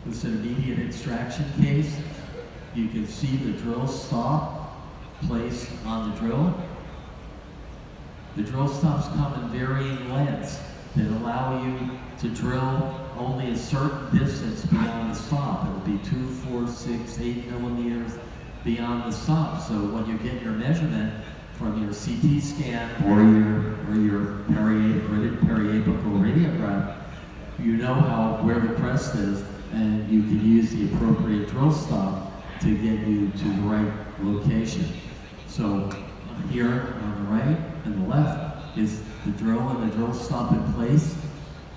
It's an immediate extraction case. You can see the drill stop placed on the drill. The drill stops come in varying lengths that allow you to drill only a certain distance beyond the stop. It'll be 2, 4, 6, 8 millimeters beyond the stop. So when you get your measurement from your CT scan or your gridded periapical radiograph, you know where the crest is, and you can use the appropriate drill stop to get you to the right location. So here on the right and the left is the drill and the drill stop in place,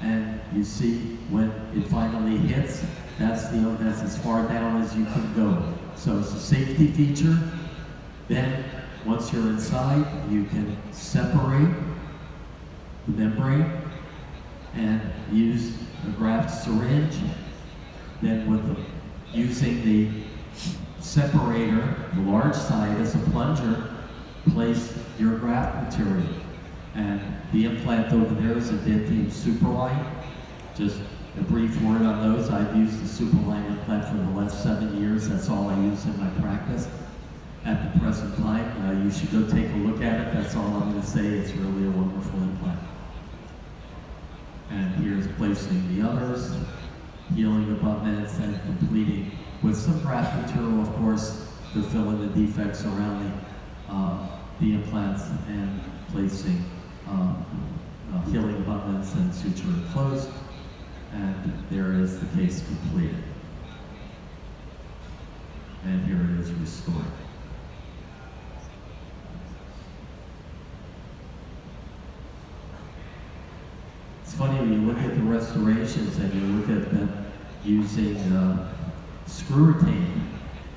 and you see when it finally hits, that's as far down as you can go. So it's a safety feature. Then once you're inside, you can separate the membrane and use a graft syringe. Then using the separator, the large side as a plunger, place your graft material. And the implant over there is a Dentine Superline. Just a brief word on those. I've used the Superline implant for the last 7 years. That's all I use in my practice at the present time. You should go take a look at it. That's all I'm going to say. It's really a wonderful implant. And here's placing the others, healing abutments, and completing with some graft material, of course, to fill in the defects around the implants, and placing healing abutments and suture closed. And there is the case completed. And here it is restored. It's funny when you look at the restorations and you look at them using screw retain,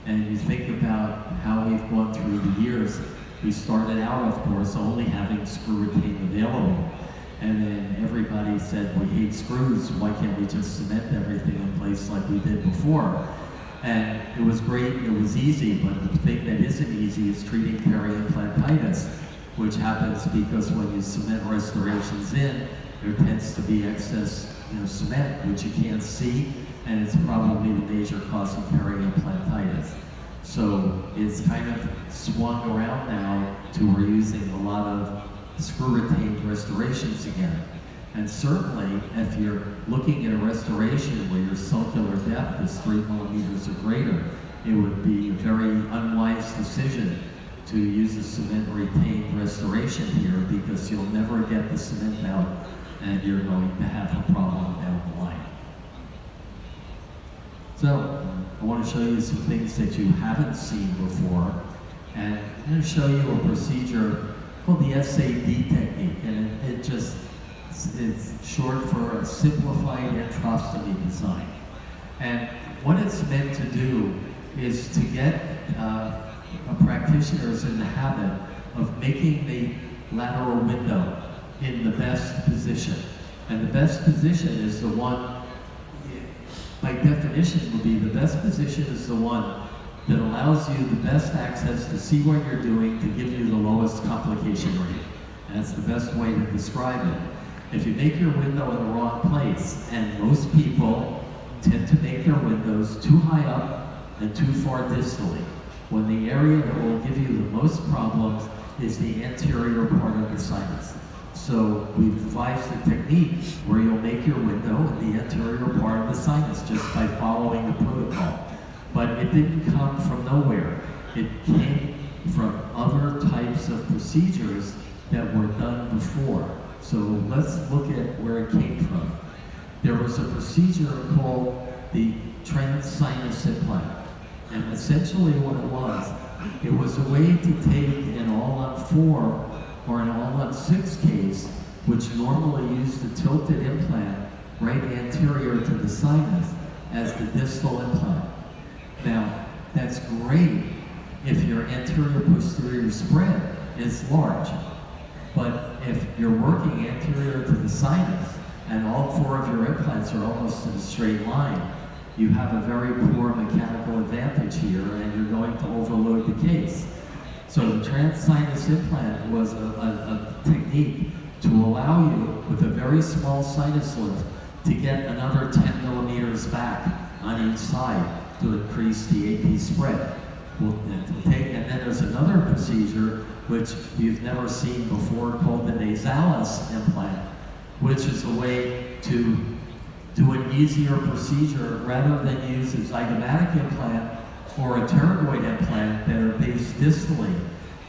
and you think about how we've gone through the years. We started out, of course, only having screw retain available, and then everybody said, we hate screws, why can't we just cement everything in place like we did before? And it was great, it was easy, but the thing that isn't easy is treating peri-implantitis, which happens because when you cement restorations in, there tends to be excess cement, which you can't see, and it's probably the major cause of peri-implantitis. So it's kind of swung around now to we're using a lot of screw-retained restorations again. And certainly, if you're looking at a restoration where your sulcular depth is 3 millimeters or greater, it would be a very unwise decision to use a cement-retained restoration here, because you'll never get the cement out, and you're going to have a problem down the line. So, I want to show you some things that you haven't seen before, and I'm going to show you a procedure called the SAD technique, and it's short for a simplified enterostomy design. And what it's meant to do is to get practitioners in the habit of making the lateral window in the best position. And the best position is the one, by definition, would be the best position is the one that allows you the best access to see what you're doing to give you the lowest complication rate. And that's the best way to describe it. If you make your window in the wrong place, and most people tend to make their windows too high up and too far distally, when the area that will give you the most problems is the anterior part of the sinus. So we've devised a technique where you'll make your window in the anterior part of the sinus just by following the protocol. But it didn't come from nowhere. It came from other types of procedures that were done before. So let's look at where it came from. There was a procedure called the transsinus implant. And essentially what it was a way to take an all-on-4 or an all-on-6 case, which normally used a tilted implant right anterior to the sinus as the distal implant. Now, that's great if your anterior-posterior spread is large. But if you're working anterior to the sinus and all 4 of your implants are almost in a straight line, you have a very poor mechanical advantage here, and you're going to overload the case. So the transsinus implant was a technique to allow you, with a very small sinus lift, to get another 10 millimeters back on each side to increase the AP spread. And then there's another procedure which you've never seen before called the nasalis implant, which is a way to do an easier procedure rather than use a zygomatic implant or a pterygoid implant that are based distally,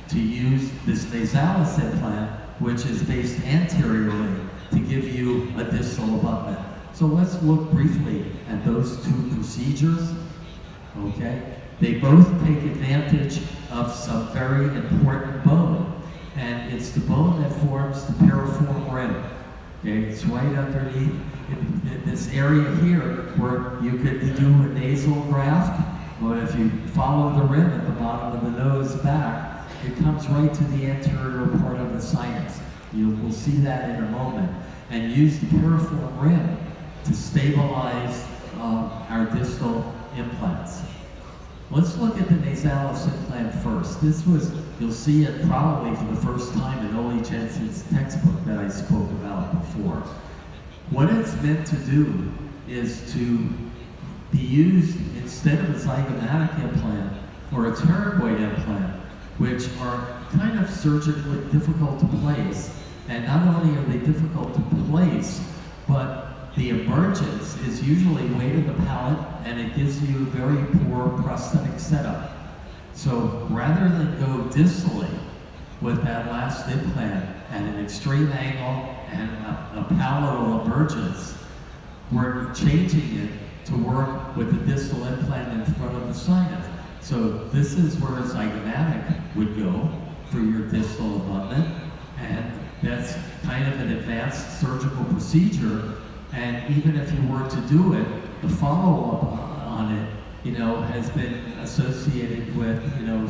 to use this nasalis implant, which is based anteriorly, to give you a distal abutment. So let's look briefly at those two procedures, okay? They both take advantage of some very important bone, and it's the bone that forms the piriform rim. Okay? It's right underneath in this area here where you could do a nasal graft, but if you follow the rim at the bottom of the nose back, it comes right to the anterior part of the sinus. We'll see that in a moment. And use the piriform rim to stabilize our distal implants. Let's look at the nasalis implant first. You'll see it probably for the first time in Ole Jensen's textbook that I spoke about before. What it's meant to do is to be used instead of a zygomatic implant or a pterygoid implant, which are kind of surgically difficult to place. And not only are they difficult to place, but the emergence is usually way to the palate, and it gives you a very poor prosthetic setup. So rather than go distally with that last implant at an extreme angle and a palatal emergence, we're changing it to work with the distal implant in front of the sinus. So this is where a zygomatic would go for your distal abutment, and that's kind of an advanced surgical procedure. And even if you were to do it, the follow-up on it, has been associated with,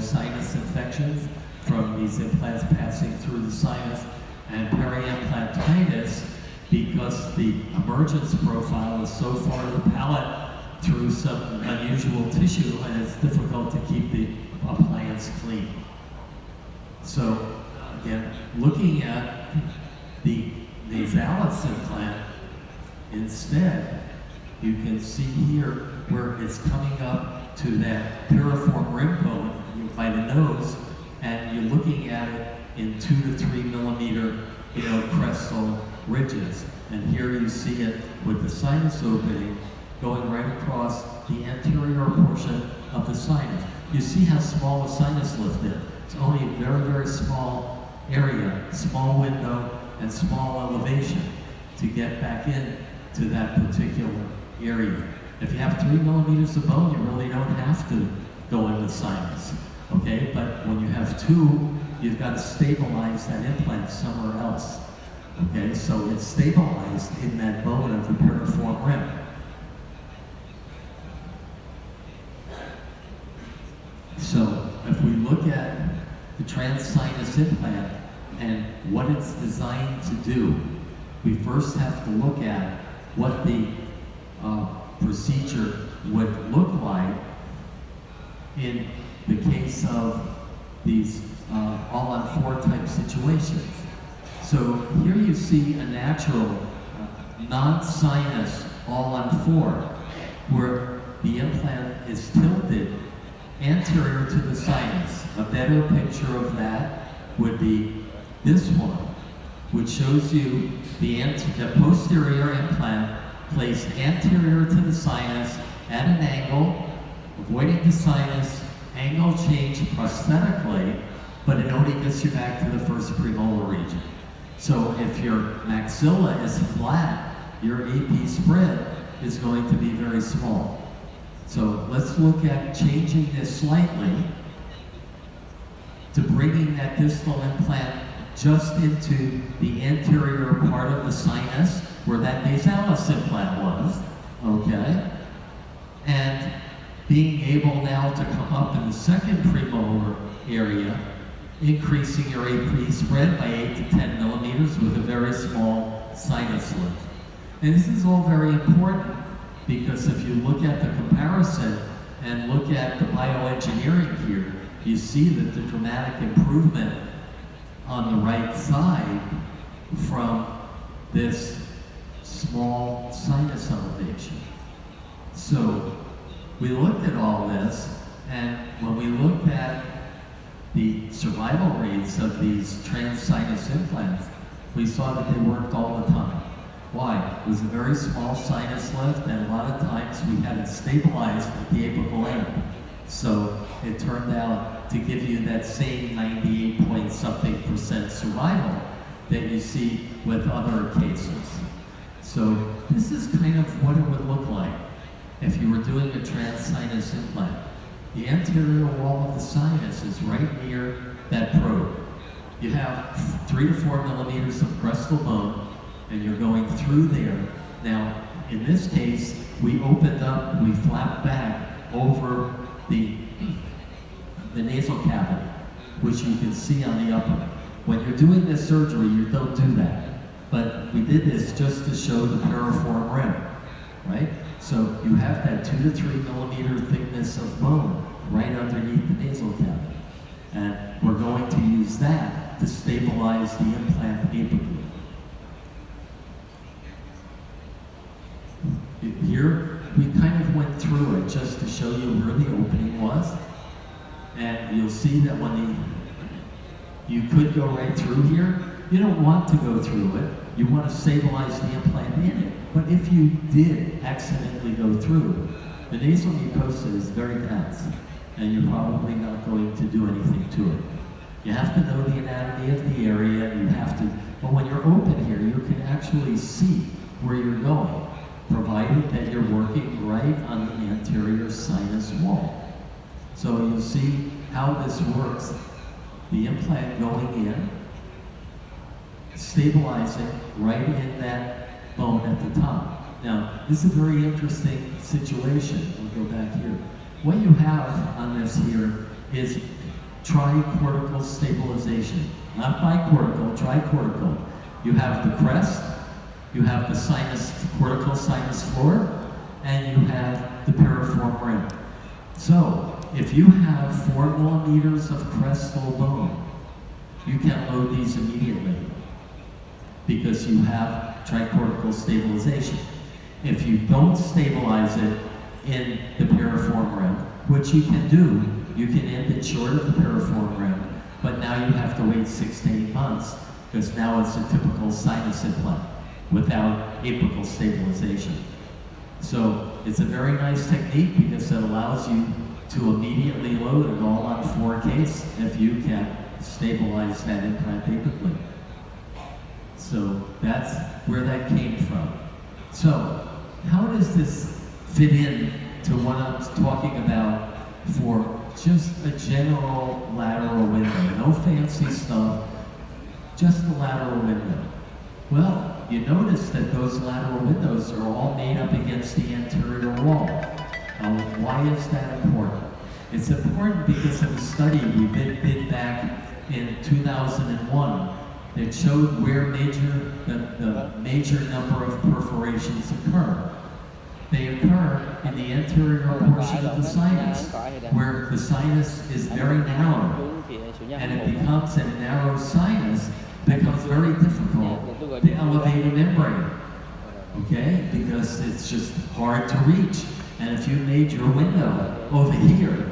sinus infections from these implants passing through the sinus, and peri-implantitis, because the emergence profile is so far to the palate through some unusual tissue, and it's difficult to keep the appliance clean. So, again, looking at the nasalis implant, instead, you can see here where it's coming up to that piriform rim bone by the nose, and you're looking at it in 2 to 3 millimeter, crestal ridges. And here you see it with the sinus opening going right across the anterior portion of the sinus. You see how small the sinus lift is. It's only a very, very small area, small window, and small elevation to get back in to that particular area. If you have 3 millimeters of bone, you really don't have to go in the sinus, okay? But when you have 2, you've got to stabilize that implant somewhere else, okay? So it's stabilized in that bone of the piriform rim. So if we look at the transsinus implant and what it's designed to do, we first have to look at what the procedure would look like in the case of these all-on-4 type situations. So here you see a natural non-sinus all-on-4 where the implant is tilted anterior to the sinus. A better picture of that would be this one, which shows you the posterior implant placed anterior to the sinus at an angle, avoiding the sinus, angle change prosthetically, but it only gets you back to the first premolar region. So if your maxilla is flat, your AP spread is going to be very small. So let's look at changing this slightly to bringing that distal implant just into the anterior part of the sinus where that nasalis implant was, okay? And being able now to come up in the second premolar area, increasing your AP spread by 8 to 10 millimeters with a very small sinus lift. And this is all very important because if you look at the comparison and look at the bioengineering here, you see that the dramatic improvement on the right side from this small sinus elevation. So we looked at all this, and when we looked at the survival rates of these trans-sinus implants, we saw that they worked all the time. Why? It was a very small sinus lift, and a lot of times we had it stabilized at the apical end. So it turned out to give you that same 98 point something % survival that you see with other cases. So this is kind of what it would look like if you were doing a trans-sinus implant. The anterior wall of the sinus is right near that probe. You have 3 to 4 millimeters of crestal bone, and you're going through there. Now, in this case, we opened up, we flapped back over the nasal cavity, which you can see on the upper. When you're doing this surgery, you don't do that. But we did this just to show the piriform rim, right? So you have that 2 to 3 millimeter thickness of bone right underneath the nasal cavity. And we're going to use that to stabilize the implant apically. Here, we kind of went through it just to show you where the opening was. And you'll see that when you could go right through here, you don't want to go through it. You want to stabilize the implant in it. But if you did accidentally go through, the nasal mucosa is very dense, and you're probably not going to do anything to it. You have to know the anatomy of the area, and you have to, but when you're open here, you can actually see where you're going, provided that you're working right on the anterior sinus wall. So you'll see how this works. The implant going in, stabilizing right in that bone at the top. Now, this is a very interesting situation. We'll go back here. What you have on this here is tricortical stabilization. Not bicortical, tricortical. You have the crest, you have the sinus, cortical sinus floor, and you have the piriform rim. So, if you have 4 millimeters of crestal bone, you can load these immediately because you have tricortical stabilization. If you don't stabilize it in the piriform rim, which you can do, you can end it short of the piriform rim, but now you have to wait 6 to 8 months because now it's a typical sinus implant without apical stabilization. So it's a very nice technique because it allows you to immediately load it all on 4Ks if you can stabilize that implant apically. So that's where that came from. So how does this fit in to what I'm talking about for just a general lateral window? No fancy stuff, just the lateral window. Well, you notice that those lateral windows are all made up against the anterior wall. Why is that important? It's important because of a study we did back in 2001 that showed where the major number of perforations occur. They occur in the anterior portion of the sinus, where the sinus is very narrow, and it becomes a narrow sinus, becomes very difficult to elevate a membrane, okay? Because it's just hard to reach. And if you made your window over here,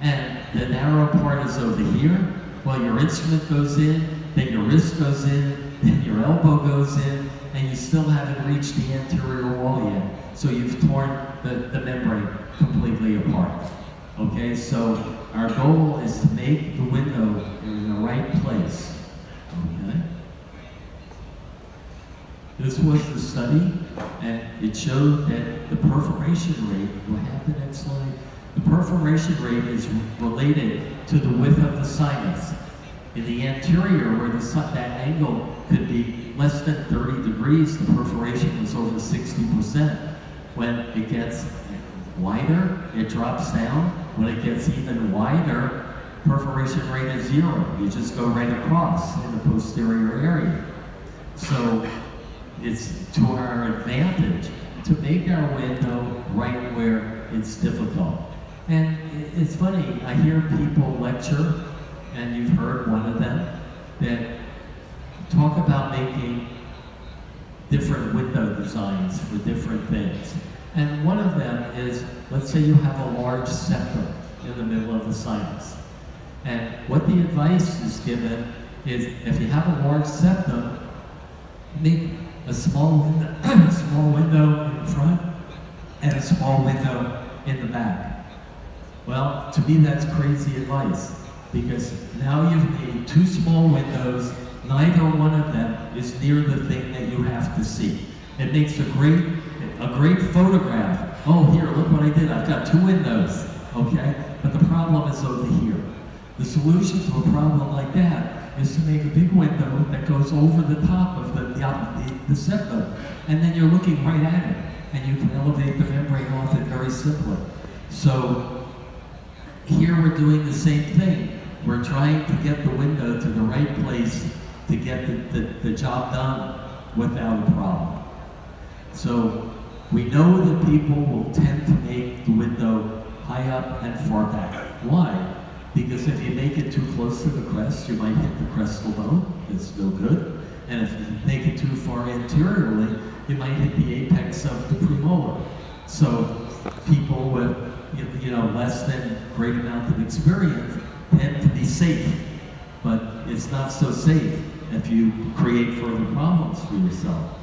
and the narrow part is over here, well, your instrument goes in, then your wrist goes in, then your elbow goes in, and you still haven't reached the anterior wall yet. So you've torn the membrane completely apart. Okay, so our goal is to make the window in the right place. Okay. This was the study, and it showed that the perforation rate, go ahead to the next slide, the perforation rate is related to the width of the sinus. In the anterior, where that angle could be less than 30 degrees, the perforation is over 60%. When it gets wider, it drops down. When it gets even wider, perforation rate is 0. You just go right across in the posterior area. So it's to our advantage to make our window right where it's difficult. And it's funny, I hear people lecture, and you've heard one of them, that talk about making different window designs for different things. And one of them is, let's say you have a large septum in the middle of the sinus. And what the advice is given is, if you have a large septum, make a small window in front and a small window in the back. Well, to me that's crazy advice, because now you've made two small windows, neither one of them is near the thing that you have to see. It makes a great photograph. Oh, here, look what I did. I've got two windows, okay? But the problem is over here. The solution to a problem like that is to make a big window that goes over the top of the septum, and then you're looking right at it, and you can elevate the membrane off it very simply. So here we're doing the same thing. We're trying to get the window to the right place to get the job done without a problem. So we know that people will tend to make the window high up and far back. Why? Because if you make it too close to the crest, you might hit the crestal bone. It's no good. And if you make it too far anteriorly, you might hit the apex of the premolar. So people with less than great amount of experience tend to be safe, but it's not so safe if you create further problems for yourself.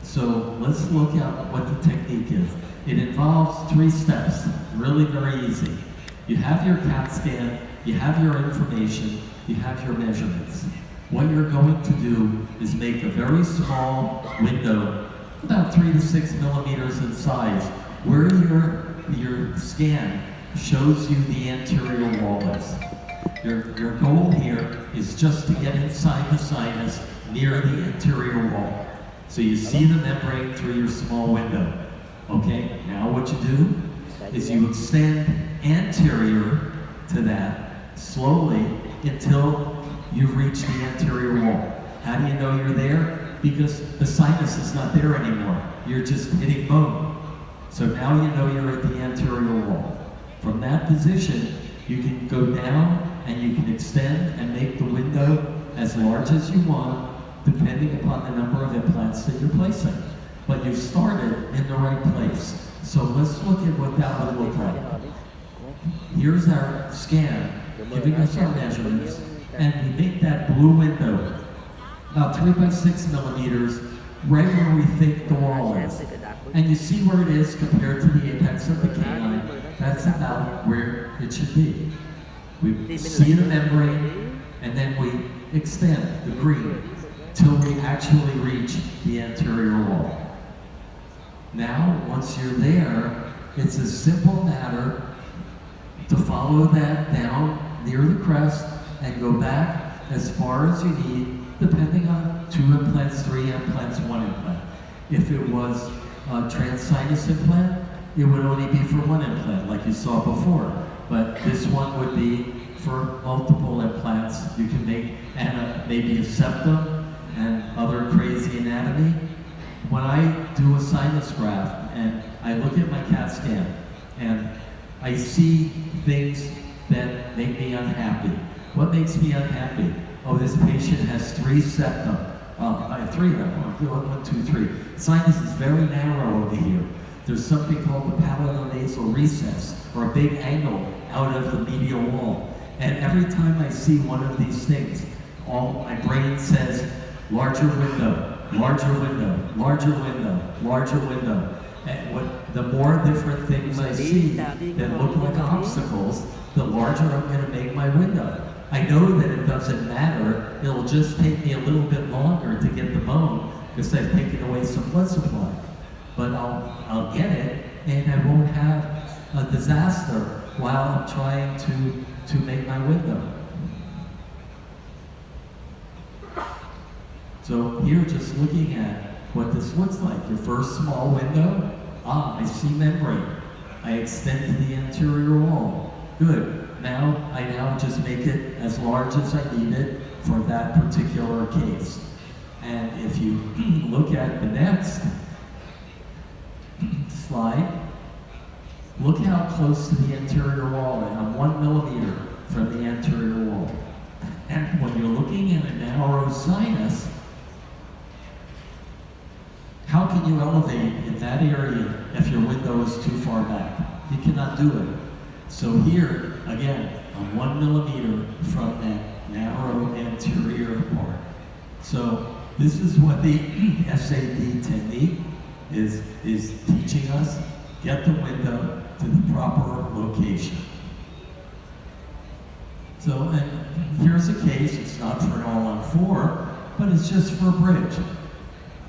So let's look at what the technique is. It involves 3 steps, really very easy. You have your CAT scan, you have your information, you have your measurements. What you're going to do is make a very small window, about 3 to 6 millimeters in size, where your scan shows you the anterior wall is. Your goal here is just to get inside the sinus near the anterior wall. So you see the membrane through your small window. Okay, now what you do is you extend anterior to that slowly until you've reached the anterior wall. How do you know you're there? Because the sinus is not there anymore. You're just hitting bone. So now you know you're at the anterior wall. From that position, you can go down and you can extend and make the window as large as you want, depending upon the number of implants that you're placing. But you've started in the right place. So let's look at what that would look like. Here's our scan, giving us our measurements, and we make that blue window, about 3 by 6 millimeters, right where we think the wall is. And you see where it is compared to the apex of the canine. That's about where it should be. We see the membrane, and then we extend the green till we actually reach the anterior wall. Now, once you're there, it's a simple matter to follow that down near the crest and go back as far as you need, depending on 2 implants, 3 implants, 1 implant. If it was a transsinus implant, it would only be for 1 implant, like you saw before. But this one would be for multiple implants. You can make maybe a septum and other crazy anatomy. When I do a sinus graft and I look at my CAT scan and I see things that make me unhappy. What makes me unhappy? Oh, this patient has 3 septum. 3 of them. 1, 2, 3. Sinus is very narrow over here. There's something called the palatonasal recess, or a big angle out of the medial wall. And every time I see one of these things, my brain says, larger window, larger window, larger window, larger window. And the more different things I see that look like obstacles, the larger I'm going to make my window. I know that it doesn't matter. It'll just take me a little bit longer to get the bone because I've taken away some blood supply. But I'll get it, and I won't have a disaster while I'm trying to make my window. So here, just looking at what this looks like. Your first small window. I see membrane. I extend to the anterior wall. Good. Now, I just make it as large as I need it for that particular case. And if you look at the next slide, look how close to the anterior wall I am. 1 millimeter from the anterior wall. And when you're looking at a narrow sinus, how can can you elevate in that area if your window is too far back? You cannot do it. So here, again, I'm 1 millimeter from that narrow anterior part. So this is what the SAD technique is teaching us. Get the window to the proper location. So, and here's a case, it's not for an all-on-4, but it's just for a bridge.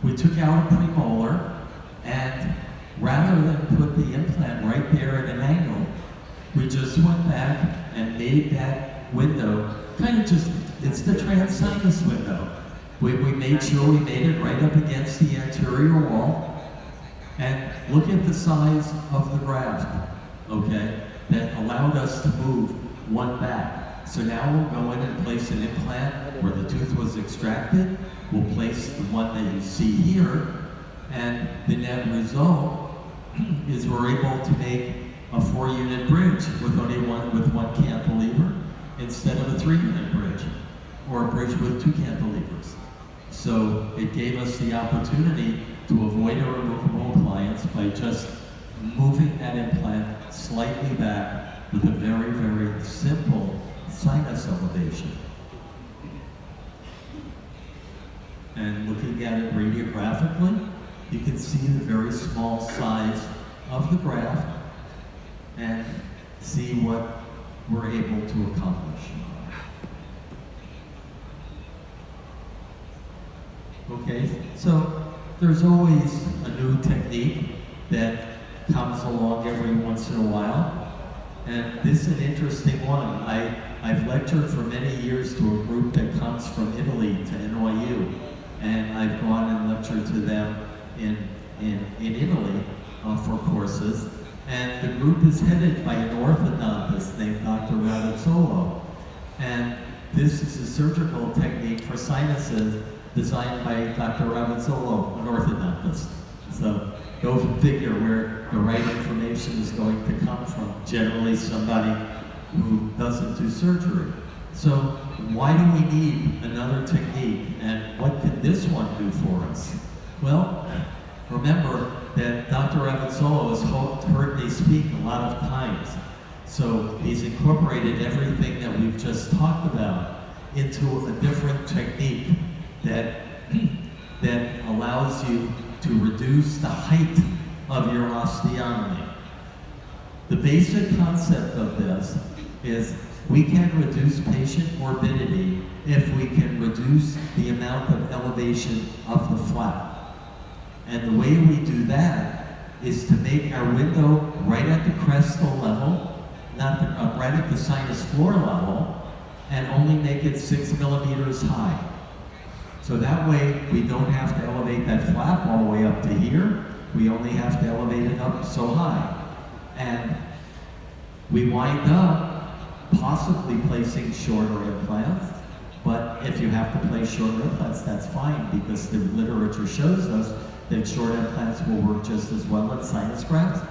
We took out a premolar, and rather than put the implant right there at an angle, we just went back and made that window kind of just, it's the transsinus window. We made sure we made it right up against the anterior wall, and look at the size of the graft, okay, that allowed us to move one back. So now we'll go in and place an implant where the tooth was extracted. We'll place the one that you see here, and the net result is we're able to make a 4-unit bridge with only one cantilever instead of a 3-unit bridge, or a bridge with 2 cantilevers. So it gave us the opportunity to avoid a removable appliance by just moving that implant slightly back with a very, very simple sinus elevation. And looking at it radiographically, you can see the very small size of the graft and see what we're able to accomplish. Okay, so there's always a new technique that comes along every once in a while, and this is an interesting one. I've lectured for many years to a group that comes from Italy to NYU, and I've gone and lectured to them in Italy for courses, and the group is headed by an orthodontist named Dr. Ravazzolo, and this is a surgical technique for sinuses designed by Dr. Ravazzolo, an orthodontist. So go figure where the right information is going to come from. Generally somebody who doesn't do surgery. So why do we need another technique, and what can this one do for us? Well, remember that Dr. Ravazzolo has heard me speak a lot of times. So he's incorporated everything that we've just talked about into a different technique that allows you to reduce the height of your osteotomy. The basic concept of this is we can reduce patient morbidity if we can reduce the amount of elevation of the flap. And the way we do that is to make our window right at the crestal level, not right at the sinus floor level, and only make it 6 millimeters high. So that way we don't have to elevate that flap all the way up to here. We only have to elevate it up so high. And we wind up possibly placing shorter implants, but if you have to place shorter implants, that's fine, because the literature shows us that short implants will work just as well in sinus grafts.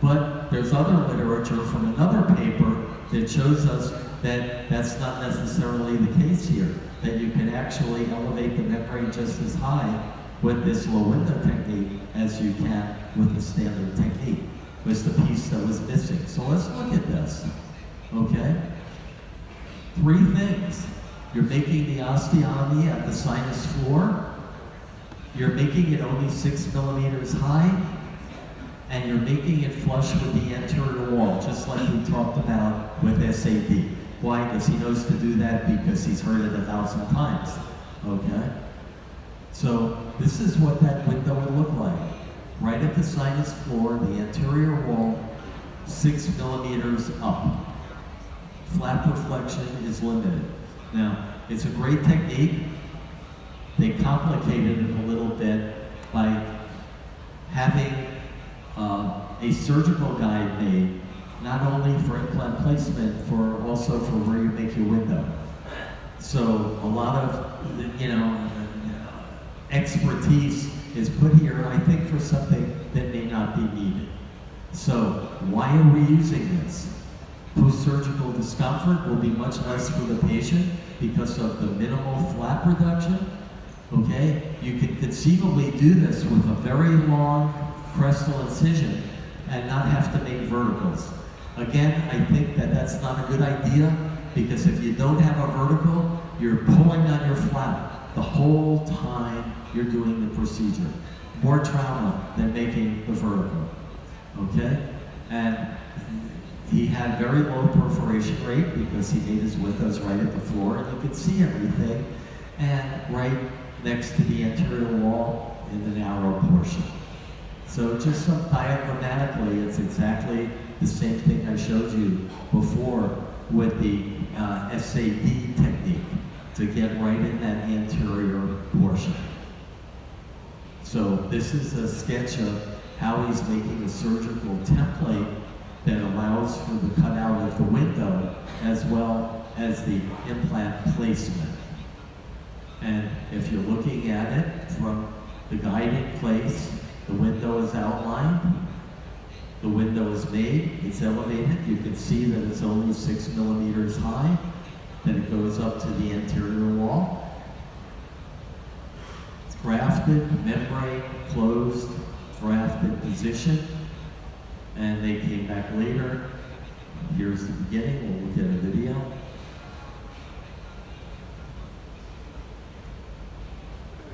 But there's other literature from another paper that shows us that that's not necessarily the case here, that you can actually elevate the membrane just as high with this low window technique as you can with the standard technique. Was the piece that was missing. So let's look at this, okay? 3 things. You're making the osteotomy at the sinus floor, you're making it only 6 millimeters high, and you're making it flush with the anterior wall, just like we talked about with SAD. Why? Because he knows to do that because he's heard it 1,000 times, okay? So this is what that window would look like. Right at the sinus floor, the anterior wall, 6 millimeters up. Flap reflection is limited. Now, it's a great technique. They complicated it a little bit by having a surgical guide made, not only for implant placement, for also for where you make your window. So a lot of, expertise is put here, I think, for something that may not be needed. So why are we using this? Post-surgical discomfort will be much less for the patient because of the minimal flap reduction, Okay? You can conceivably do this with a very long crestal incision and not have to make verticals. Again, I think that that's not a good idea, because if you don't have a vertical, you're pulling on your flap the whole time you're doing the procedure. More trauma than making the vertical. Okay? And he had very low perforation rate because he made his windows right at the floor, and you could see everything, and right next to the anterior wall in the narrow portion. So just diagrammatically, it's exactly the same thing I showed you before with the SAD technique to get right in that anterior portion. So this is a sketch of how he's making a surgical template that allows for the cutout of the window as well as the implant placement. And if you're looking at it from the guide in place, the window is outlined, the window is made, it's elevated. You can see that it's only 6 millimeters high. Then it goes up to the anterior wall. It's grafted, membrane, closed, grafted position. And they came back later. Here's the beginning. We'll look at a video.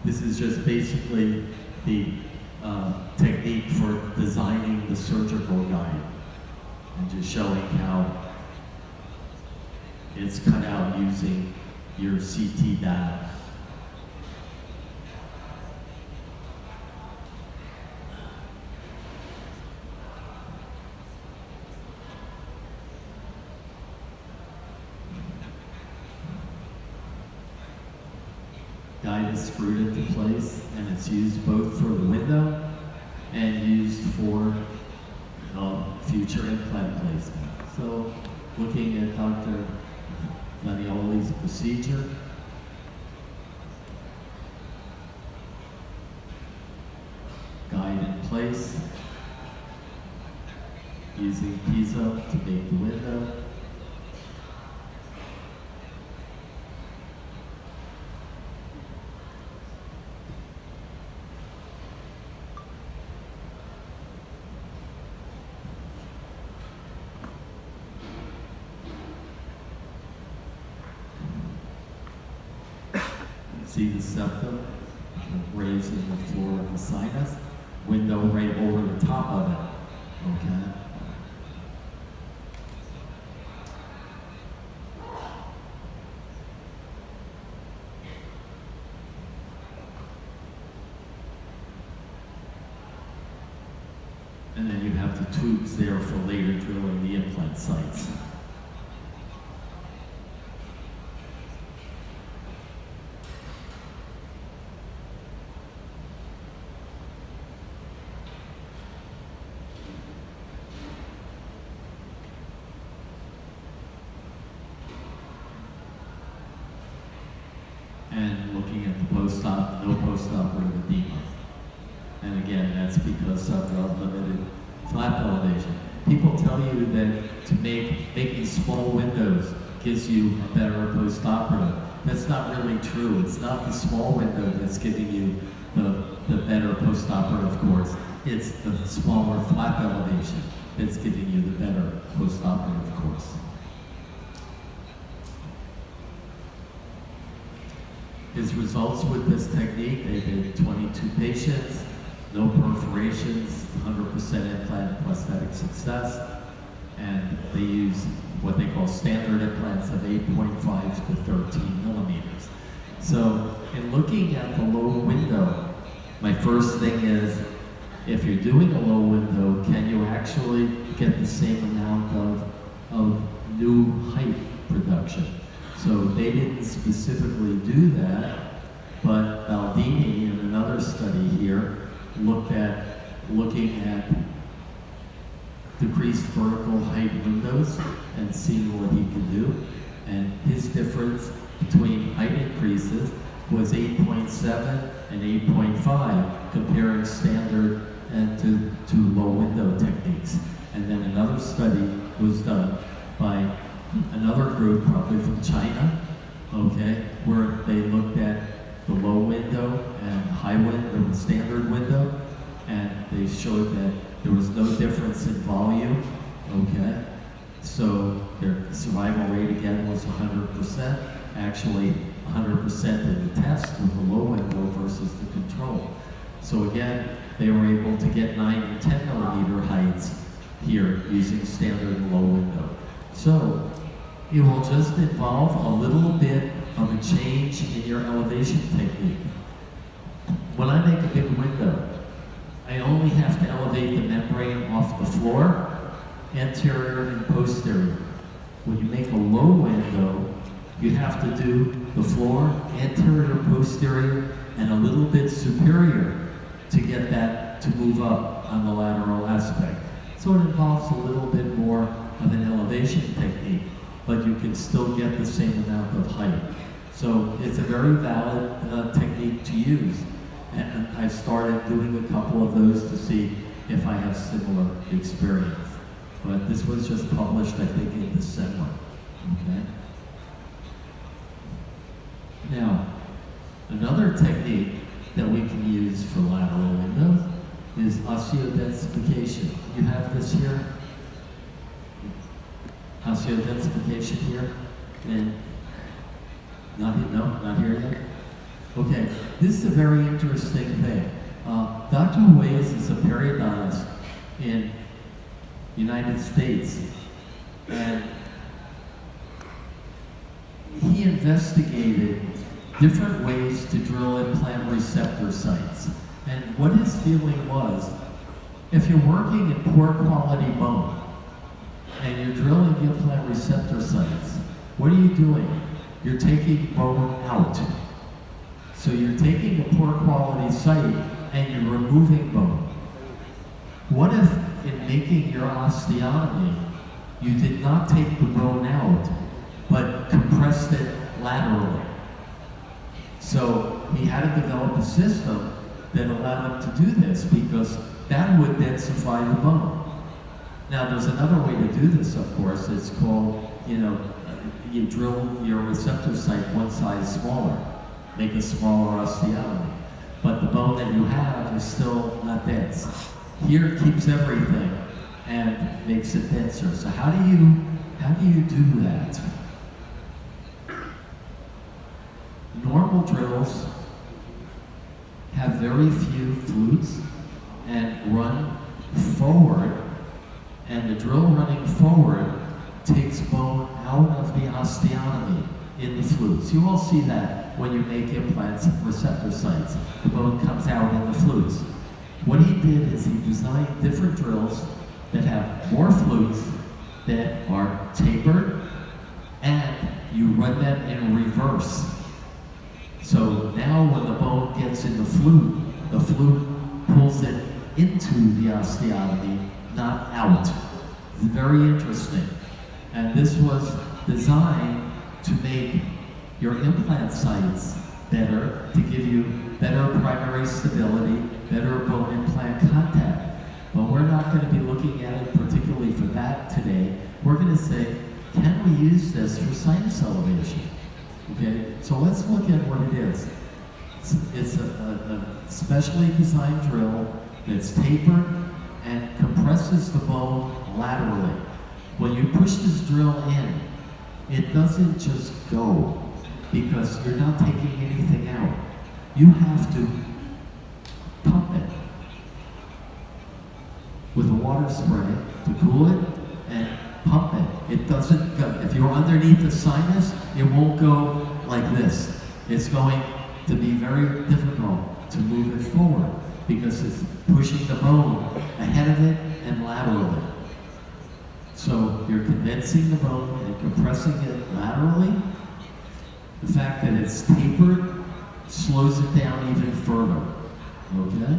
This is just basically the technique for designing the surgical guide and just showing how it's cut out using your CT data. Guide is screwed into place, and it's used both for the window and used for future implant placement. So, looking at Dr. Lanioli's procedure, guide in place, using piezo to make the window. See the septum raising the floor of the sinus, window right over the top of it. Okay. And then you have the tubes there for later drilling the implant sites. And looking at the post-op, no post-operative edema. And again, that's because of the limited flap elevation. People tell you that to making small windows gives you a better post-operative. That's not really true. It's not the small window that's giving you the better post-operative course. It's the smaller flap elevation that's giving you the better post-operative course. His results with this technique, they did 22 patients, no perforations, 100% implant prosthetic success, and they use what they call standard implants of 8.5 to 13 millimeters. So in looking at the low window, my first thing is, if you're doing a low window, can you actually get the same amount of new height production? So they didn't specifically do that, but Baldini in another study here looking at decreased vertical height windows and seeing what he could do. And his difference between height increases was 8.7 and 8.5, comparing standard and to low window techniques. And then another study was done by another group, probably from China, okay, where they looked at the low window was 100%, actually 100% in the test with the low window versus the control. So again, they were able to get 9 and 10 millimeter heights here using standard low window. So it will just involve a little bit of a change in your elevation technique. When I make a big window, I only have to elevate the membrane off the floor, anterior and posterior. When you make a low window, you have to do the floor, anterior, posterior, and a little bit superior to get that to move up on the lateral aspect. So it involves a little bit more of an elevation technique, but you can still get the same amount of height. So it's a very valid technique to use. And I started doing a couple of those to see if I have similar experience. But this was just published, I think, in December. Okay. Now, another technique that we can use for lateral windows is osseodensification. You have this here? Osseodensification here? And not here yet? Okay, this is a very interesting thing. Dr. Ways is a periodontist in United States, and he investigated different ways to drill implant receptor sites. And what his feeling was, if you're working in poor quality bone and you're drilling implant receptor sites, what are you doing? You're taking bone out. So you're taking a poor quality site and you're removing bone. What if in making your osteotomy, you did not take the bone out, but compressed it laterally? So he had to develop a system that allowed him to do this because that would densify the bone. Now there's another way to do this, of course. It's called, you drill your receptor site one size smaller. Make a smaller osteotomy. But the bone that you have is still not dense. Here it keeps everything and makes it denser. So how do you do that? Normal drills have very few flutes and run forward, and the drill running forward takes bone out of the osteotomy in the flutes. You all see that when you make implants receptor sites. The bone comes out in the flutes. What he did is he designed different drills that have more flutes that are tapered, and you run them in reverse. So now when the bone gets in the flute pulls it into the osteotomy, not out. It's very interesting. And this was designed to make your implant sites better, to give you better primary stability, better bone implant contact. But we're not going to be looking at it particularly for that today. We're going to say, can we use this for sinus elevation? Okay, so let's look at what it is. It's a specially designed drill that's tapered and compresses the bone laterally. When you push this drill in, it doesn't just go because you're not taking anything out. You have to pump it with a water spray to cool it and pump it. It doesn't go. If you're underneath the sinus, it won't go like this. It's going to be very difficult to move it forward because it's pushing the bone ahead of it and laterally. So you're condensing the bone and compressing it laterally. The fact that it's tapered slows it down even further, okay?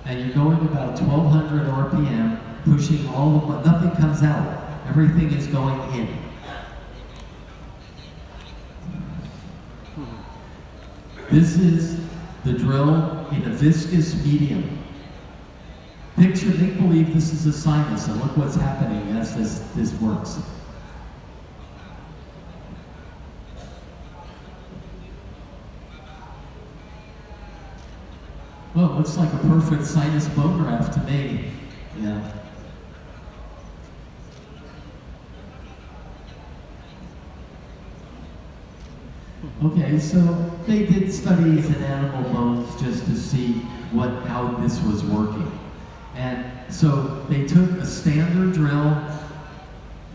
And you're going about 1200 RPM, pushing all the, nothing comes out. Everything is going in. This is the drill in a viscous medium. Picture, make believe this is a sinus, and look what's happening as this works. Well, it looks like a perfect sinus bone graft to me. Yeah. Okay, so they did studies in animal bones just to see how this was working. And so they took a standard drill,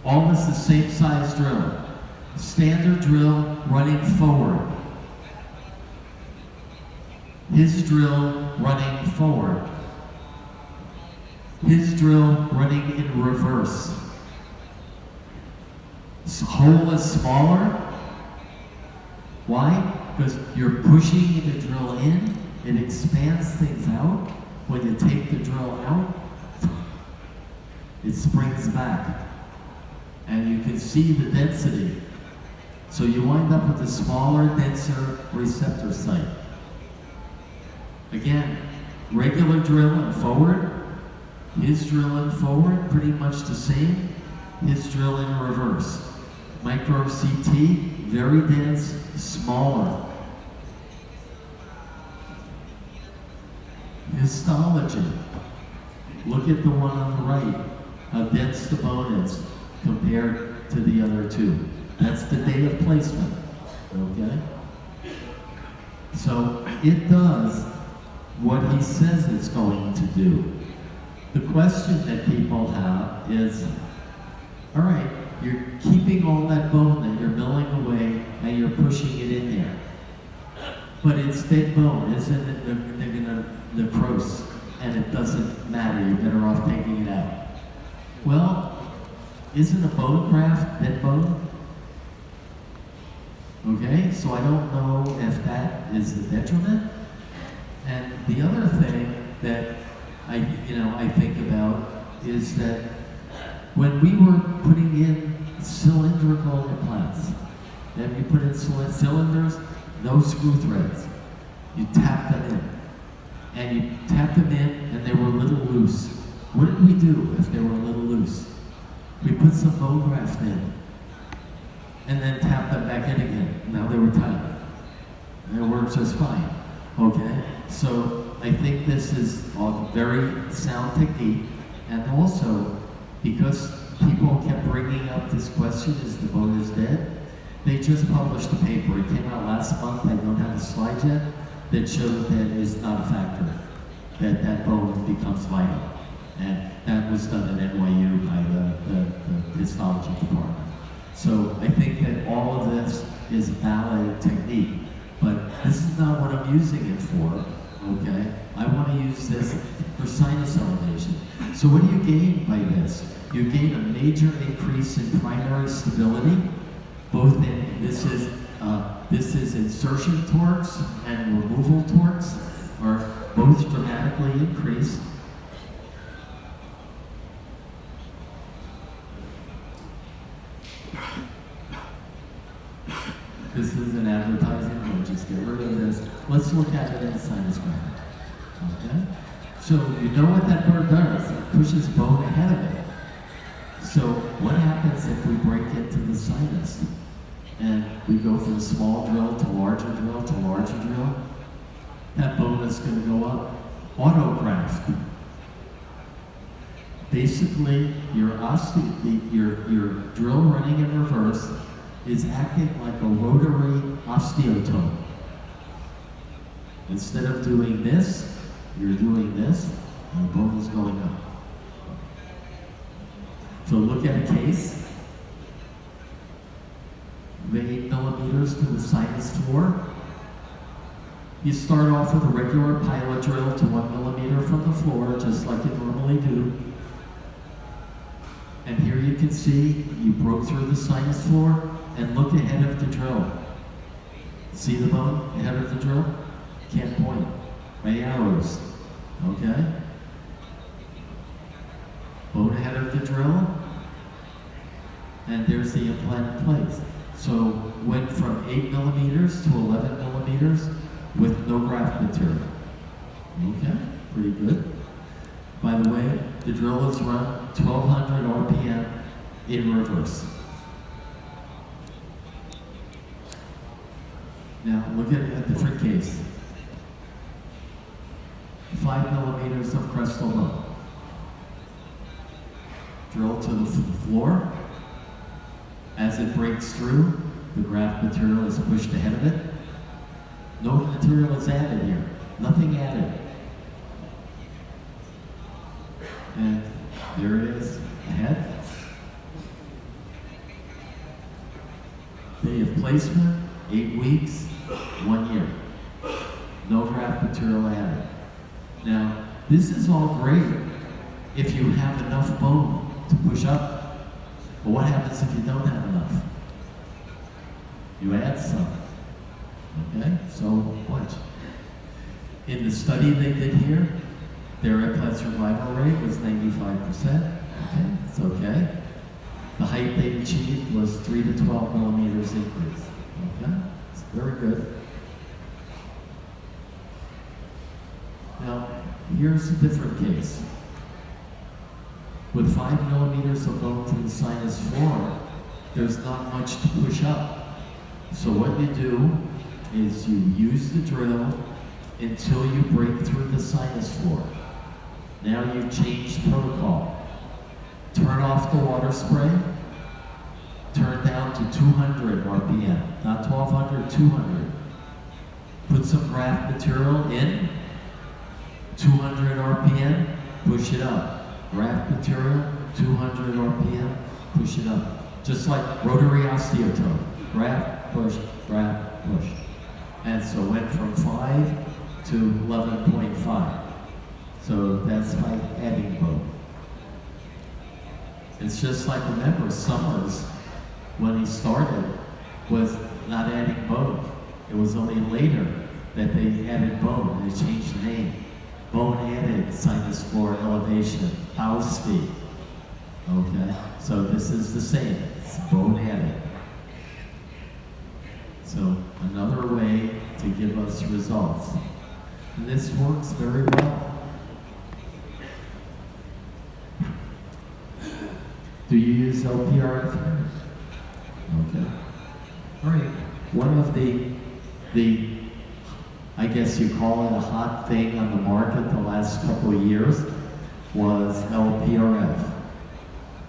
almost the same size drill. Standard drill running forward. His drill running forward. His drill running in reverse. This hole is smaller. Why? Because you're pushing the drill in, it expands things out. When you take the drill out, it springs back. And you can see the density. So you wind up with a smaller, denser receptor site. Again, regular drill and forward. His drill and forward, pretty much the same. His drill in reverse. Micro CT, very dense, smaller. Histology. Look at the one on the right, how dense the bone is compared to the other two. That's the day of placement, okay? So it does what he says it's going to do. The question that people have is, all right, you're keeping all that bone that you're milling away and you're pushing it in there. But it's dead bone, isn't it? They're gonna necrose, and it doesn't matter, you're better off taking it out. Well, isn't a bone graft dead bone? Okay, so I don't know if that is the detriment. And the other thing that I think about is that when we were putting in cylindrical implants, then you put in cylinders, no screw threads. You tap them in. And you tap them in and they were a little loose. What did we do if they were a little loose? We put some bone graft in and then tap them back in again. Now they were tight. And it worked just fine. Okay? So I think this is a very sound technique, and also because people kept bringing up this question, is the bone is dead? They just published a paper. It came out last month. I don't have the slide yet. That showed that is not a factor. That bone becomes vital, and that was done at NYU by the histology department. So I think that all of this is valid technique, but this is not what I'm using it for. Okay, I want to use this for sinus elevation. So what do you gain by this? You gain a major increase in primary stability, both in this is insertion torques and removal torques are both dramatically increased. This is an advertising, we'll just get rid of this. Let's look at it in the sinus graft. Okay? So you know what that bird does, it pushes bone ahead of it. So what happens if we break into the sinus? And we go from small drill to larger drill to larger drill? That bone is going to go up. Autograft. Basically, your drill running in reverse is acting like a rotary osteotope. Instead of doing this, you're doing this, and the bone is going up. So look at a case. The 8 millimeters to the sinus floor. You start off with a regular pilot drill to 1 millimeter from the floor, just like you normally do. And here you can see you broke through the sinus floor, and look ahead of the drill. See the bone ahead of the drill? Can't point. By arrows. Okay? Bone ahead of the drill, and there's the implant in place. So went from 8 millimeters to 11 millimeters with no graft material. Okay, pretty good. By the way, the drill is run 1200 RPM in reverse. Now look at a different case. 5 millimeters of crestal bone. Drill to the floor. As it breaks through, the graft material is pushed ahead of it. No material is added here, nothing added. And there it is, ahead. Day of placement, 8 weeks, 1 year. No graft material added. Now, this is all great if you have enough bone to push up. But what happens if you don't have enough? You add some. Okay, so watch. In the study they did here, their implant survival rate was 95%. Okay, it's okay. The height they achieved was 3 to 12 millimeters increase. Okay, it's very good. Now, here's a different case. With 5 millimeters of bone to the sinus floor, there's not much to push up. So what you do is you use the drill until you break through the sinus floor. Now you've changed protocol. Turn off the water spray, turn down to 200 RPM, not 1200, 200. Put some graft material in, 200 RPM, push it up. Graft material, 200 RPM, push it up. Just like rotary osteotomy. Graft, push, graft, push. And so went from 5 to 11.5. So that's by adding bone. It's just like, remember, Summers, when he started, was not adding bone. It was only later that they added bone. They changed the name. Bone added sinus floor elevation, house fee. Okay, so this is the same. It's bone added. So another way to give us results. And this works very well. Do you use LPRF here? Okay. All right. One of the I guess you call it a hot thing on the market the last couple of years was LPRF.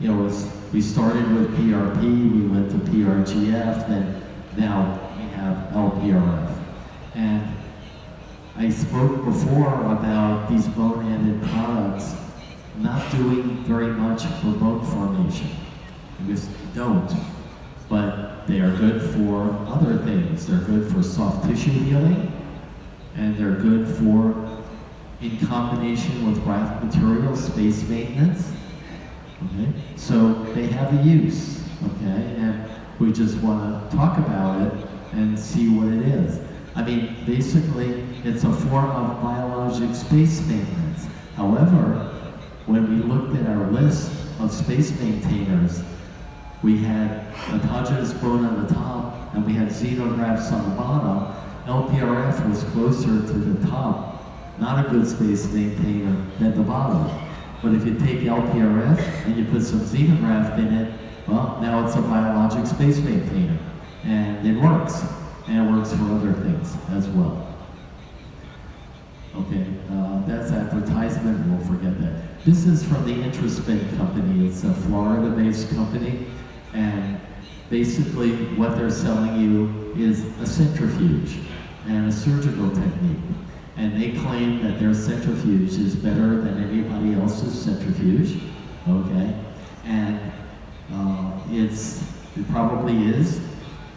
You know, we started with PRP, we went to PRGF, then now we have LPRF. And I spoke before about these bone-added products not doing very much for bone formation. Because they don't. But they are good for other things. They're good for soft tissue healing, and they're good for, in combination with graft material, space maintenance. Okay? So they have a use, okay? And we just want to talk about it and see what it is. I mean, basically, it's a form of biologic space maintenance. However, when we looked at our list of space maintainers, we had autogenous bone on the top, and we had xenografts on the bottom. LPRF was closer to the top, not a good space maintainer, than the bottom. But if you take LPRF and you put some xenograft in it, well, now it's a biologic space maintainer. And it works. And it works for other things as well. Okay, that's advertisement, we'll forget that. This is from the Intraspin company. It's a Florida-based company. And basically what they're selling you is a centrifuge and a surgical technique. And they claim that their centrifuge is better than anybody else's centrifuge, okay? And it probably is,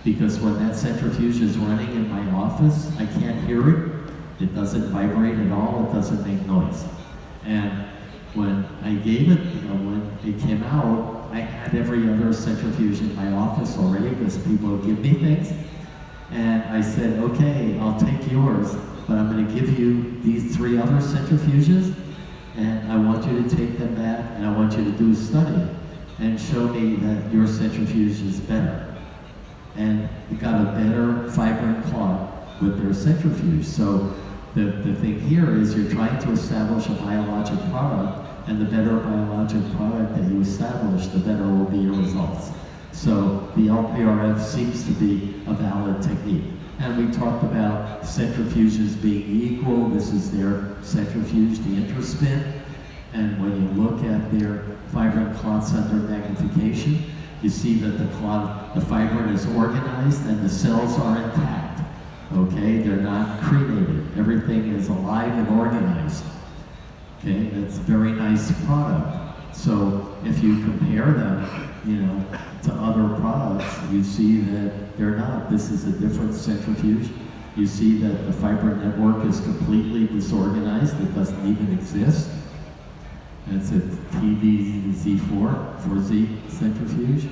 because when that centrifuge is running in my office, I can't hear it. It doesn't vibrate at all, it doesn't make noise. And when I gave it, when it came out, I had every other centrifuge in my office already because people would give me things. And I said, okay, I'll take yours, but I'm going to give you these 3 other centrifuges, and I want you to take them back, and I want you to do a study and show me that your centrifuge is better. And we got a better fibrin clot with their centrifuge. So the thing here is you're trying to establish a biologic product, and the better biologic product that you establish, the better will be your results. So the LPRF seems to be a valid technique. And we talked about centrifuges being equal. This is their centrifuge, the Intraspin. And when you look at their fibrin clots under magnification, you see that the fibrin is organized and the cells are intact. Okay, they're not cremated. Everything is alive and organized. Okay, it's a very nice product. So if you compare them, to other products, you see that they're not. This is a different centrifuge. You see that the fibrin network is completely disorganized. It doesn't even exist. It's a TDZ4, 4Z centrifuge.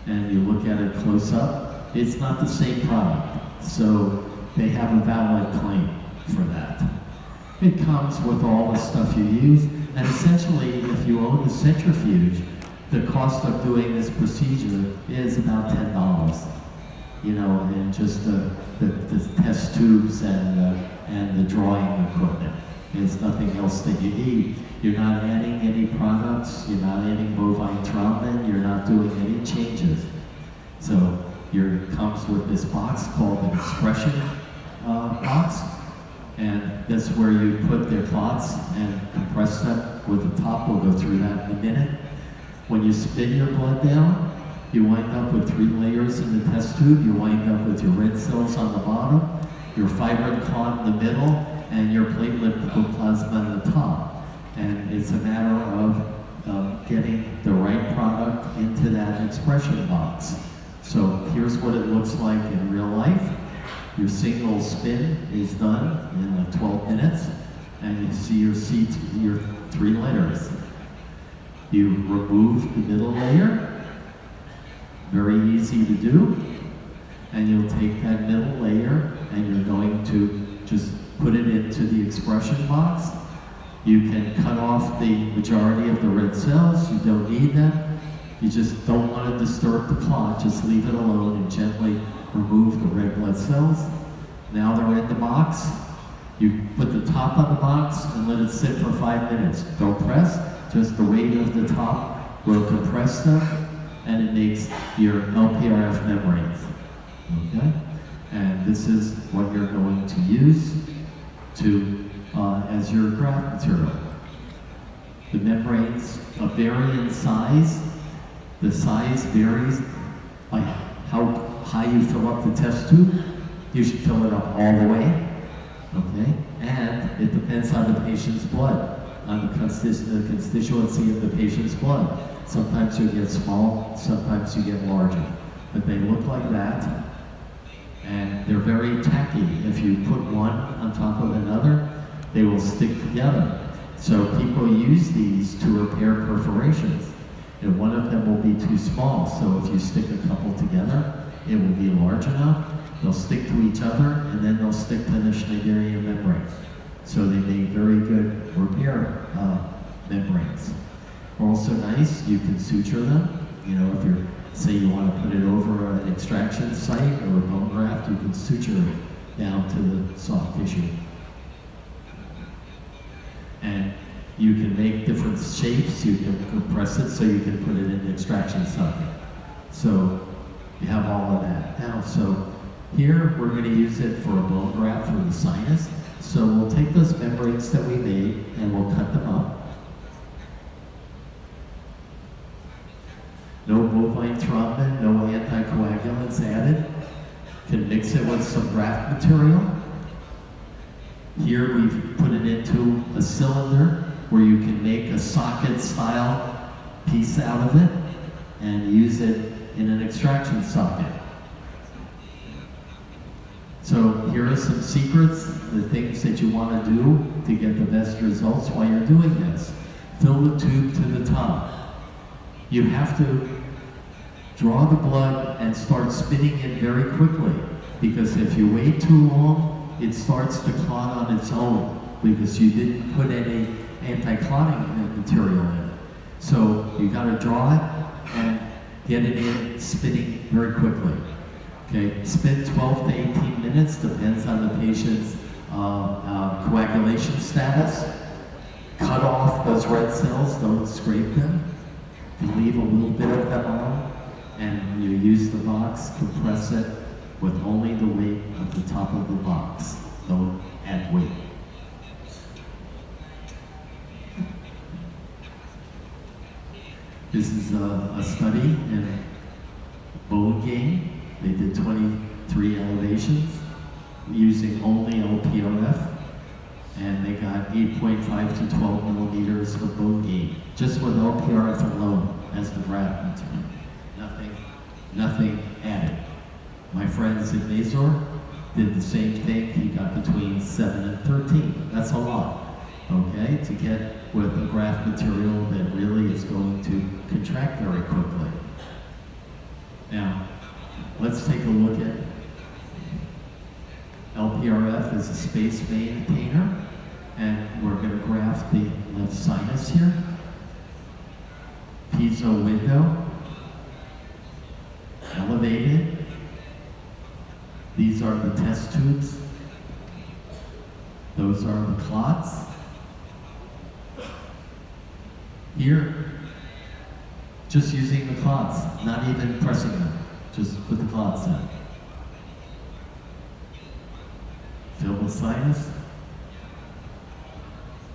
And you look at it close up, it's not the same product. So they have a valid claim for that. It comes with all the stuff you use, and essentially, if you own the centrifuge, the cost of doing this procedure is about $10. And just the test tubes and the drawing equipment. There's nothing else that you need. You're not adding any products, you're not adding bovine thrombin, you're not doing any changes. So it comes with this box called an expression box, and that's where you put their clots and compress them with the top. We'll go through that in a minute. When you spin your blood down, you wind up with 3 layers in the test tube. You wind up with your red cells on the bottom, your fibrin clot in the middle, and your platelet plasma on the top. And it's a matter of getting the right product into that expression box. So here's what it looks like in real life. Your single spin is done in like 12 minutes, and you see your 3 layers. You remove the middle layer, very easy to do, and you'll take that middle layer and you're going to just put it into the expression box. You can cut off the majority of the red cells. You don't need them. You just don't want to disturb the clot. Just leave it alone and gently remove the red blood cells. Now they're in the box. You put the top on the box and let it sit for 5 minutes. Don't press, just the weight of the top will compress them, and it makes your LPRF membranes. Okay? And this is what you're going to use as your graft material. The membranes vary in size. The size varies by how high you fill up the test tube. You should fill it up all the way, okay? And it depends on the patient's blood, on the constituency of the patient's blood. Sometimes you get small, sometimes you get larger. But they look like that, and they're very tacky. If you put one on top of another, they will stick together. So people use these to repair perforations. And one of them will be too small, so if you stick a couple together, it will be large enough. They'll stick to each other, and then they'll stick to the Schneiderian membrane. So they make very good repair membranes. Also nice, you can suture them. If you're, say you want to put it over an extraction site or a bone graft, you can suture it down to the soft tissue. And you can make different shapes. You can compress it so you can put it in the extraction socket. So you have all of that. Now, so here we're going to use it for a bone graft for the sinus. So we'll take those membranes that we made and we'll cut them up. No bovine thrombin, no anticoagulants added. Can mix it with some graft material. Here we've put it into a cylinder where you can make a socket style piece out of it and use it in an extraction socket. So here are some secrets, the things that you want to do to get the best results while you're doing this. Fill the tube to the top. You have to draw the blood and start spinning it very quickly, because if you wait too long, it starts to clot on its own because you didn't put any anti-clotting material in. So you got to draw it and get it in spinning very quickly. Okay, spin 12 to 18 minutes, depends on the patient's coagulation status. Cut off those red cells, don't scrape them. You leave a little bit of them on, and you use the box, compress it with only the weight of the top of the box. Don't add weight. This is a study in bone gain. They did 23 elevations using only LPRF, and they got 8.5 to 12 millimeters of bone gain, just with LPRF alone as the graft material. Nothing added. My friend Zig Nazor did the same thing. He got between 7 and 13. That's a lot, okay, to get with a graft material that really is going to contract very quickly. Now, let's take a look at LPRF as a space maintainer, and we're going to graft the left sinus here. Piezo window, elevated. These are the test tubes. Those are the clots. Here, just using the clots, not even pressing them. Just put the clots in. Fill the sinus.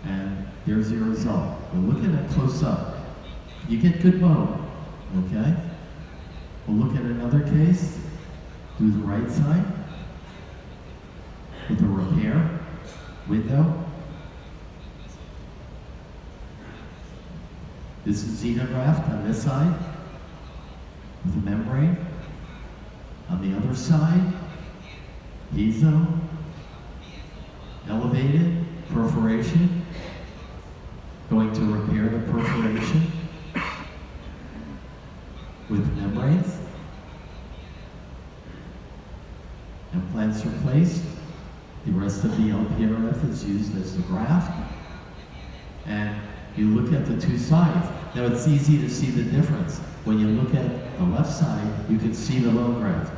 And there's your result. We'll look at it close up. You get good bone, okay? We'll look at another case. Do the right side with a repair window. This is xenograft on this side with a membrane. On the other side, piezo, elevated, perforation, going to repair the perforation with membranes. Implants are placed. The rest of the LPRF is used as the graft. And you look at the two sides. Now it's easy to see the difference. When you look at the left side, you can see the bone graft.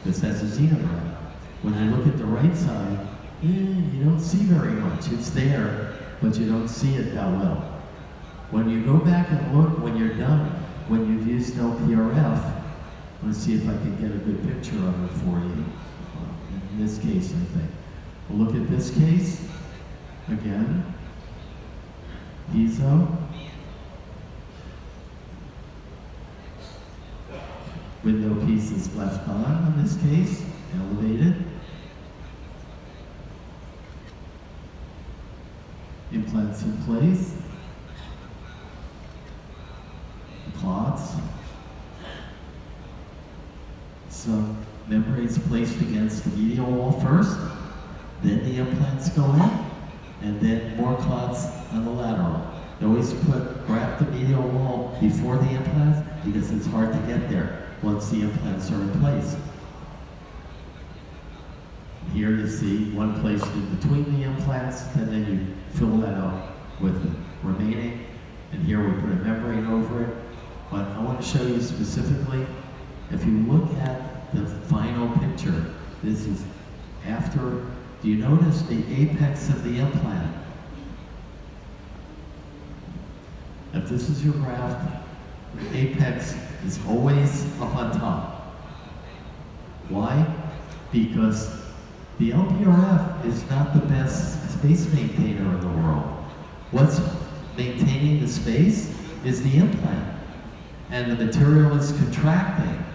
This has a xenograft. When you look at the right side, you don't see very much. It's there, but you don't see it that well. When you go back and look when you're done, when you've used LPRF, let's see if I can get a good picture of it for you. In this case, I think. We'll look at this case. Again. Piezo. Window piece is left on in this case. Elevated. Implants in place. Clots. So membranes placed against the medial wall first, then the implants go in, and then more clots on the lateral. You always graft the medial wall before the implants because it's hard to get there once the implants are in place. Here you see one placed in between the implants, and then you fill that out with the remaining. And here we put a membrane over it. But I want to show you specifically, if you look at the final picture, this is after, do you notice the apex of the implant? If this is your graft, the apex is always up on top. Why? Because the LPRF is not the best space maintainer in the world. What's maintaining the space is the implant. And the material is contracting.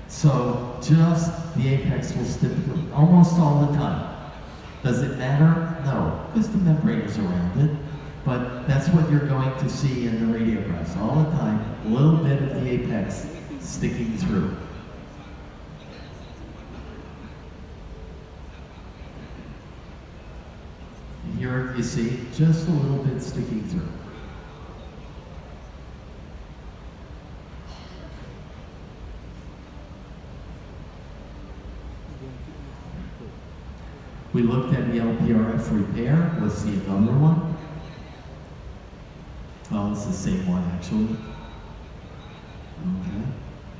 So just the apex will stick almost all the time. Does it matter? No, because the membrane is around it. But that's what you're going to see in the radiographs all the time, a little bit of the apex sticking through. Here you see just a little bit sticking through. We looked at the LPRF repair. Let's see another one. Well, it's the same one actually. Okay.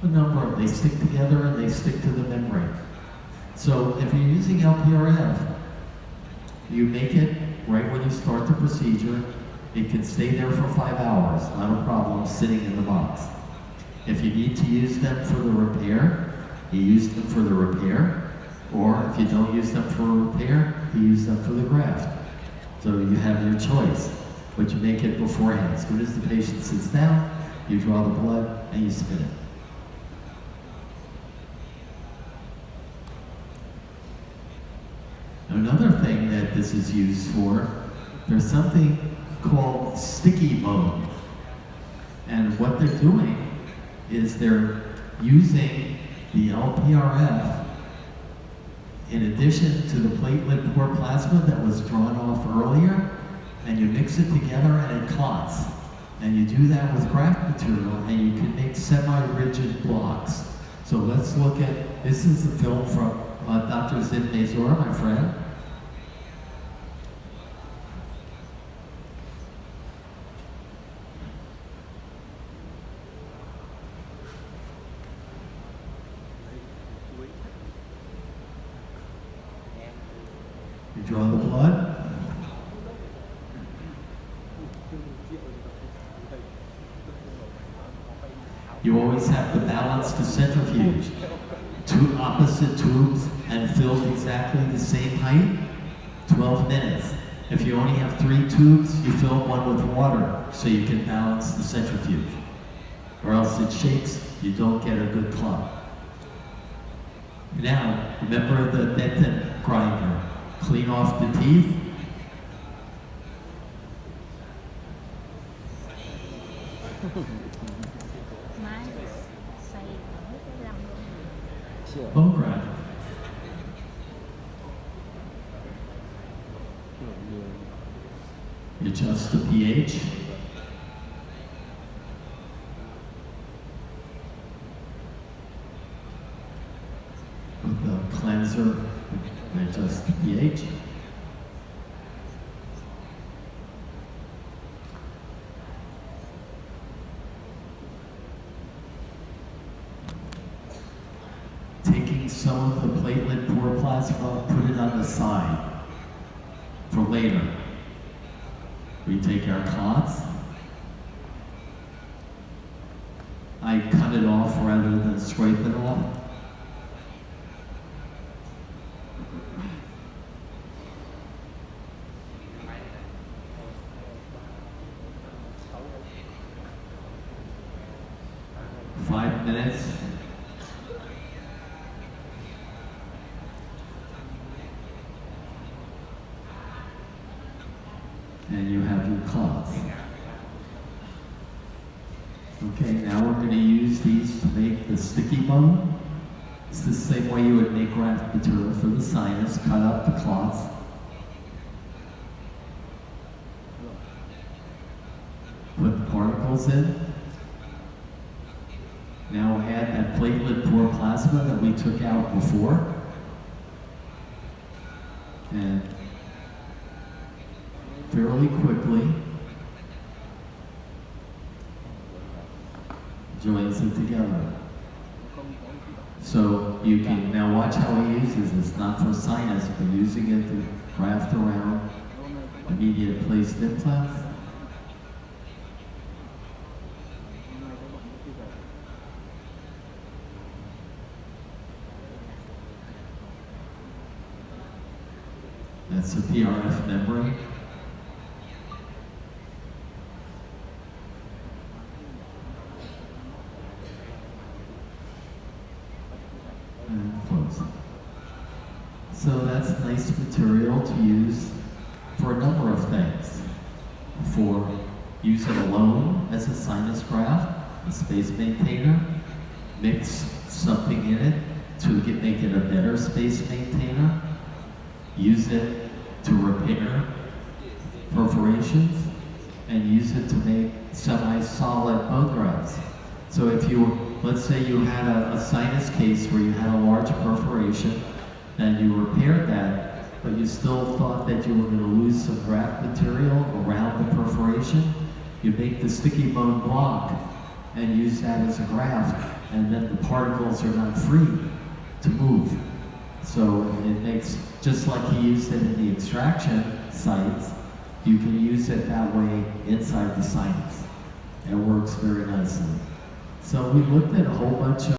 A number of, they stick together and they stick to the membrane. So if you're using LPRF, you make it right when you start the procedure. It can stay there for 5 hours, not a problem, sitting in the box. If you need to use them for the repair, you use them for the repair. Or if you don't use them for repair, you use them for the graft. So you have your choice, but you make it beforehand. As soon as the patient sits down, you draw the blood and you spin it. Another thing that this is used for, there's something called sticky mode. And what they're doing is they're using the LPRF in addition to the platelet poor plasma that was drawn off earlier, and you mix it together and it clots. And you do that with graft material and you can make semi-rigid blocks. So let's look at, this is the film from Dr. Zin Mazur, my friend. You draw the blood. You always have to balance the centrifuge. Two opposite tubes and filled exactly the same height, 12 minutes. If you only have 3 tubes, you fill one with water so you can balance the centrifuge. Or else it shakes, you don't get a good clot. Now, remember the dentin grinder. Clean off the teeth. Bone graft. You adjust the pH. With the cleanser, adjust the pH. Taking some of the platelet poor plasma, put it on the side for later. We take our clots. I cut it off rather than scrape it off. Five minutes. And you have your clots. Okay, now we're going to use these to make the sticky bone. It's the same way you would make graft material for the sinus. Cut up the clots. Put the particles in. Now add that platelet poor plasma that we took out before. And fairly quickly joins it together. So you can now watch how he uses this, not for sinus, but using it to graft around immediate placed implants. That's a PRF membrane. And close. So that's nice material to use for a number of things. For use it alone as a sinus graft, a space maintainer, mix something in it to make it a better space maintainer, use it to repair perforations, and use it to make semi-solid bone grafts. So if you, let's say you had a sinus case where you had a large perforation and you repaired that, but you still thought that you were going to lose some graft material around the perforation, you make the sticky bone block and use that as a graft, and then the particles are not free to move. So it makes, just like he used it in the extraction sites, you can use it that way inside the sinus. It works very nicely. So we looked at a whole bunch of